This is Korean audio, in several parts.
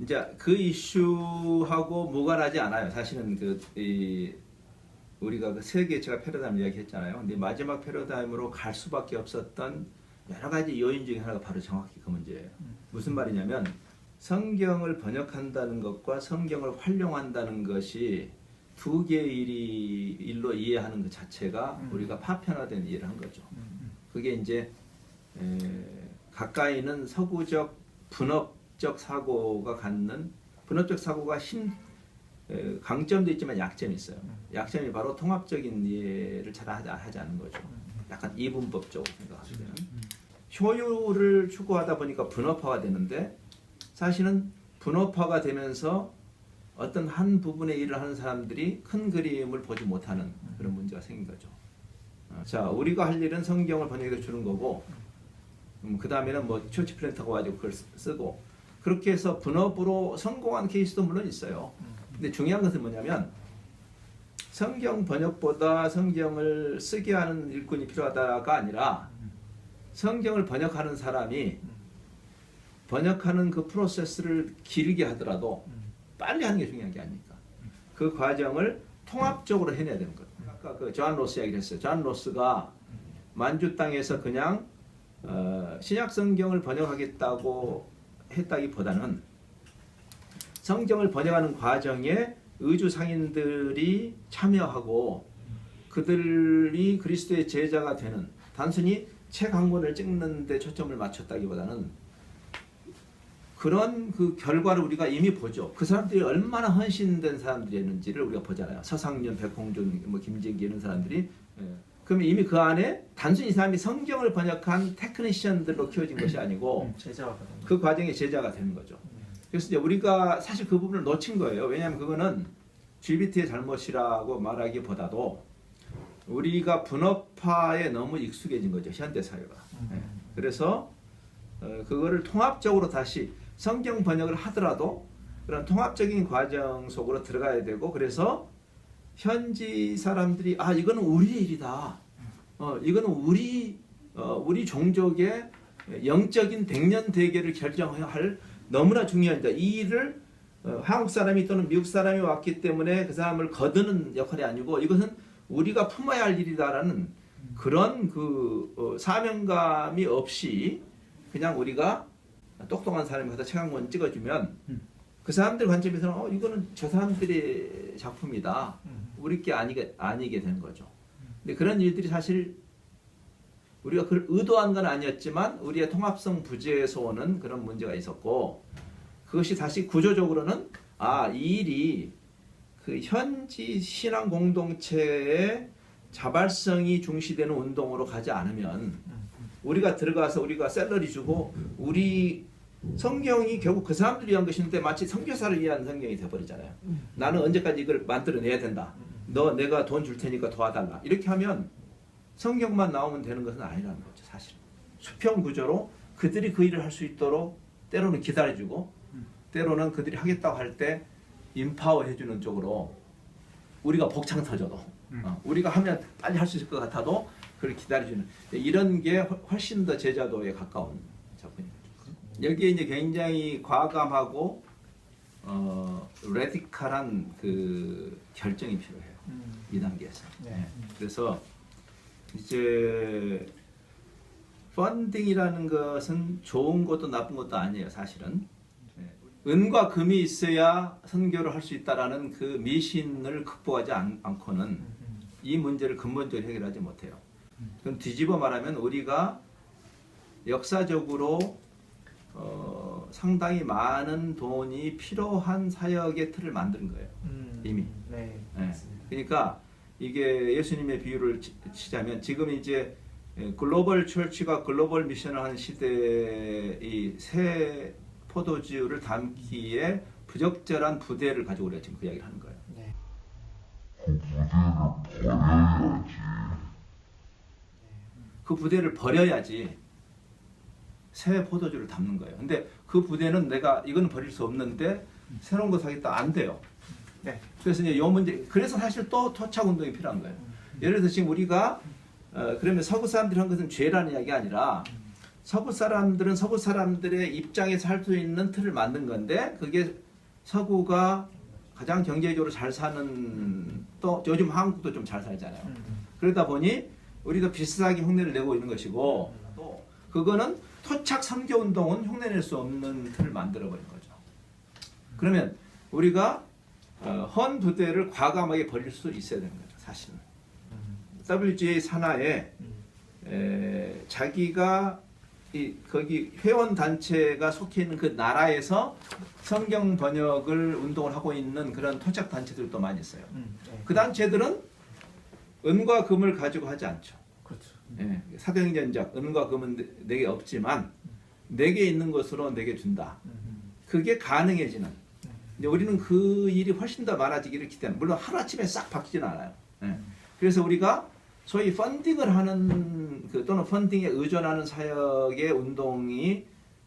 이제 그 이슈하고 무관하지 않아요. 사실은 우리가 그 세계체가 패러다임 이야기했잖아요. 근데 마지막 패러다임으로 갈 수밖에 없었던 여러 가지 요인 중에 하나가 바로 정확히 그 문제예요. 무슨 말이냐면 성경을 번역한다는 것과 성경을 활용한다는 것이 두 개의 일로 이해하는 것 자체가 우리가 파편화된 이해를 한 거죠. 그게 이제 가까이는 서구적 분업적 사고가 갖는 분업적 사고가 강점도 있지만 약점이 있어요. 약점이 바로 통합적인 이해를 잘 하지 않는 거죠. 약간 이분법적으로 생각하면 효율을 추구하다 보니까 분업화가 되는데 사실은 분업화가 되면서 어떤 한 부분의 일을 하는 사람들이 큰 그림을 보지 못하는 그런 문제가 생긴 거죠. 자, 우리가 할 일은 성경을 번역해 주는 거고 그 다음에는 뭐 처치 플랜터가 와가지고 그걸 쓰고 그렇게 해서 분업으로 성공한 케이스도 물론 있어요. 근데 중요한 것은 뭐냐면 성경 번역보다 성경을 쓰게 하는 일꾼이 필요하다가 아니라 성경을 번역하는 사람이 번역하는 그 프로세스를 길게 하더라도 빨리 하는 게 중요한 게 아닙니까? 그 과정을 통합적으로 해내야 되는 거예요. 아까 그 존 로스 이야기를 했어요. 존 로스가 만주 땅에서 그냥 신약 성경을 번역하겠다고 했다기보다는 성경을 번역하는 과정에 의주 상인들이 참여하고 그들이 그리스도의 제자가 되는 단순히 책 한 권을 찍는 데 초점을 맞췄다기보다는 그런 그 결과를 우리가 이미 보죠. 그 사람들이 얼마나 헌신된 사람들이었는지를 우리가 보잖아요. 서상윤, 백홍준, 뭐 김진기 이런 사람들이. 그러면 이미 그 안에 단순히 이 사람이 성경을 번역한 테크니션들로 키워진 것이 아니고 그 과정에 제자가 되는 거죠. 그래서 이제 우리가 사실 그 부분을 놓친 거예요. 왜냐하면 그거는 GBT의 잘못이라고 말하기보다도 우리가 분업화에 너무 익숙해진 거죠. 현대 사회가. 그래서 그거를 통합적으로 다시 성경 번역을 하더라도 그런 통합적인 과정 속으로 들어가야 되고 그래서 현지 사람들이 아 이거는 우리의 일이다. 이거는 우리 종족의 영적인 백년 대계를 결정할 너무나 중요한 일이다. 이 일을 한국 사람이 또는 미국 사람이 왔기 때문에 그 사람을 거두는 역할이 아니고 이것은 우리가 품어야 할 일이다라는 그런 그 사명감이 없이 그냥 우리가 똑똑한 사람이 가서 책 한 권 찍어주면 그 사람들 관점에서는 이거는 저 사람들의 작품이다. 우리 게 아니게 되는 거죠. 근데 그런 일들이 사실 우리가 그걸 의도한 건 아니었지만 우리의 통합성 부재에서 오는 그런 문제가 있었고 그것이 다시 구조적으로는 이 일이 그 현지 신앙 공동체의 자발성이 중시되는 운동으로 가지 않으면 우리가 들어가서 우리가 샐러리 주고 우리 성경이 결국 그 사람들을 위한 것인데 마치 선교사를 위한 성경이 돼버리잖아요. 나는 언제까지 이걸 만들어내야 된다. 내가 돈 줄 테니까 도와달라. 이렇게 하면 성경만 나오면 되는 것은 아니라는 거죠. 사실 수평 구조로 그들이 그 일을 할 수 있도록 때로는 기다려주고 때로는 그들이 하겠다고 할 때 인파워 해주는 쪽으로 우리가 복창 터져도 우리가 하면 빨리 할 수 있을 것 같아도 그걸 기다려주는 이런 게 훨씬 더 제자도에 가까운 작품입니다. 여기에 이제 굉장히 과감하고 레디컬한 그 결정이 필요해요. 이 단계에서. 그래서 이제 펀딩이라는 것은 좋은 것도 나쁜 것도 아니에요. 사실은 은과 금이 있어야 선교를 할 수 있다라는 그 미신을 극복하지 않고는 이 문제를 근본적으로 해결하지 못해요. 그럼 뒤집어 말하면 우리가 역사적으로 상당히 많은 돈이 필요한 사역의 틀을 만든 거예요. 이미. 그러니까 이게 예수님의 비유를 치자면 지금 이제 글로벌 철치가 글로벌 미션을 하는 시대에 이 새 포도주를 담기에 부적절한 부대를 가지고 우리가 지금 그 이야기를 하는 거예요. 그 부대를 버려야지 새 포도주를 담는 거예요. 근데 그 부대는 내가 이거는 버릴 수 없는데 새로운 거 사겠다 안 돼요. 그래서 이제 이 문제 그래서 사실 또 토착 운동이 필요한 거예요. 예를 들어서 지금 우리가 그러면 서구 사람들이 한 것은 죄라는 이야기가 아니라 서구 사람들은 서구 사람들의 입장에서 할 수 있는 틀을 만든 건데 그게 서구가 가장 경제적으로 잘 사는 또 요즘 한국도 좀 잘 살잖아요. 그러다 보니 우리도 비슷하게 흉내를 내고 있는 것이고 또 그거는 토착 선교 운동은 흉내낼 수 없는 틀을 만들어 버린 거죠. 그러면 우리가 헌 부대를 과감하게 벌릴 수 있어야 되는 거죠. 사실은 WGA 산하에 자기가 거기 회원 단체가 속해 있는 그 나라에서 성경 번역을 운동을 하고 있는 그런 토착 단체들도 많이 있어요. 그 단체들은 은과 금을 가지고 하지 않죠. 그렇죠. 사도행전적 은과 금은 내게 없지만 내게 있는 것으로 내게 준다. 그게 가능해지는. 근데 우리는 그 일이 훨씬 더 많아지기를 기대합니다. 물론 하루아침에 싹 바뀌지는 않아요. 그래서 우리가 소위 펀딩을 하는 또는 펀딩에 의존하는 사역의 운동이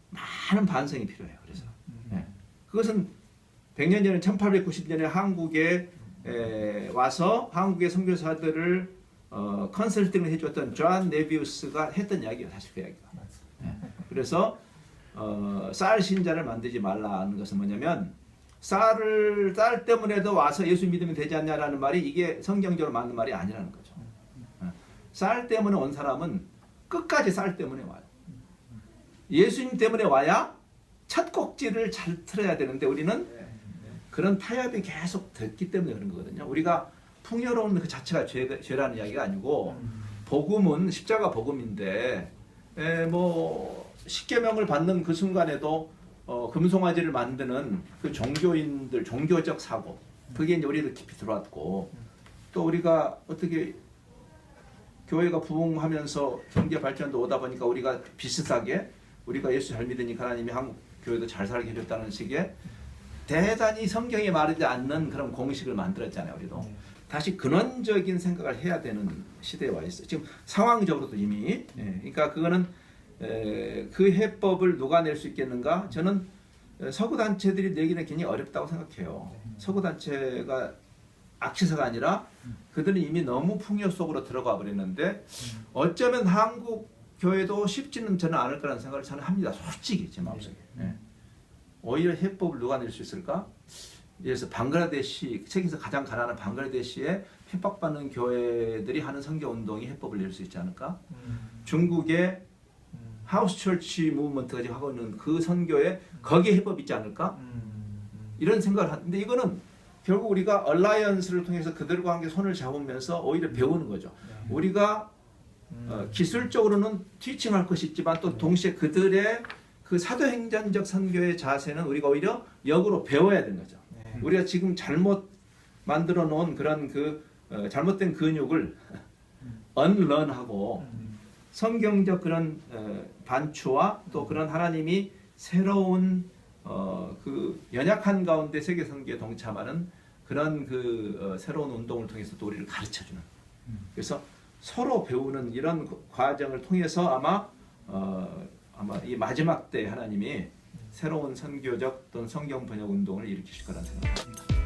많은 반성이 필요해요. 그래서 그것은 100년 전에 1890년에 한국에 와서 한국의 선교사들을 컨설팅을 해줬던 존 네비우스가 했던 이야기예요. 사실 그 이야기가. 그래서 쌀 신자를 만들지 말라는 것은 뭐냐면 쌀 때문에도 와서 예수 믿으면 되지 않냐라는 말이 이게 성경적으로 맞는 말이 아니라는 거죠. 쌀 때문에 온 사람은 끝까지 쌀 때문에 와요. 예수님 때문에 와야 첫 꼭지를 잘 틀어야 되는데 우리는 그런 타협이 계속 됐기 때문에 그런 거거든요. 우리가 풍요로운 그 자체가 죄라는 이야기가 아니고 복음은 십자가 복음인데 뭐 십계명을 받는 그 순간에도 금송아지를 만드는 그 종교인들 종교적 사고 그게 이제 우리도 깊이 들어왔고 또 우리가 어떻게 교회가 부흥하면서 경제 발전도 오다 보니까 우리가 비슷하게 우리가 예수 잘 믿으니까 하나님이 한국 교회도 잘 살게 해줬다는 식의 대단히 성경에 말하지 않는 그런 공식을 만들었잖아요. 우리도 다시 근원적인 생각을 해야 되는 시대에 와 있어요. 지금 상황적으로도 이미 그러니까 그거는 그 해법을 누가 낼 수 있겠는가? 저는 서구 단체들이 내기는 굉장히 어렵다고 생각해요. 서구 단체가 악취사가 아니라 그들은 이미 너무 풍요 속으로 들어가 버렸는데 어쩌면 한국 교회도 쉽지는 저는 않을 거라는 생각을 저는 합니다. 솔직히 제 마음속에. 오히려 해법을 누가 낼 수 있을까? 예를 들어서 방글라데시, 세계에서 가장 가난한 방글라데시에 핍박받는 교회들이 하는 선교운동이 해법을 낼 수 있지 않을까? 중국의 하우스 철치 무브먼트가 지금 하고 있는 그 선교에 거기에 해법이 있지 않을까? 이런 생각을 하는데 이거는 결국 우리가 얼라이언스를 통해서 그들과 함께 손을 잡으면서 오히려 배우는 거죠. 우리가 기술적으로는 티칭할 것이 있지만 또 동시에 그들의 그 사도행전적 선교의 자세는 우리가 오히려 역으로 배워야 되는 거죠. 우리가 지금 잘못 만들어 놓은 그런 잘못된 근육을 언런하고 성경적 그런 반추와 또 그런 하나님이 새로운 그 연약한 가운데 세계 선교에 동참하는 그런 새로운 운동을 통해서 또 우리를 가르쳐주는. 그래서 서로 배우는 이런 과정을 통해서 아마 이 마지막 때 하나님이 새로운 선교적 또는 성경 번역 운동을 일으키실 거라는 생각을 합니다.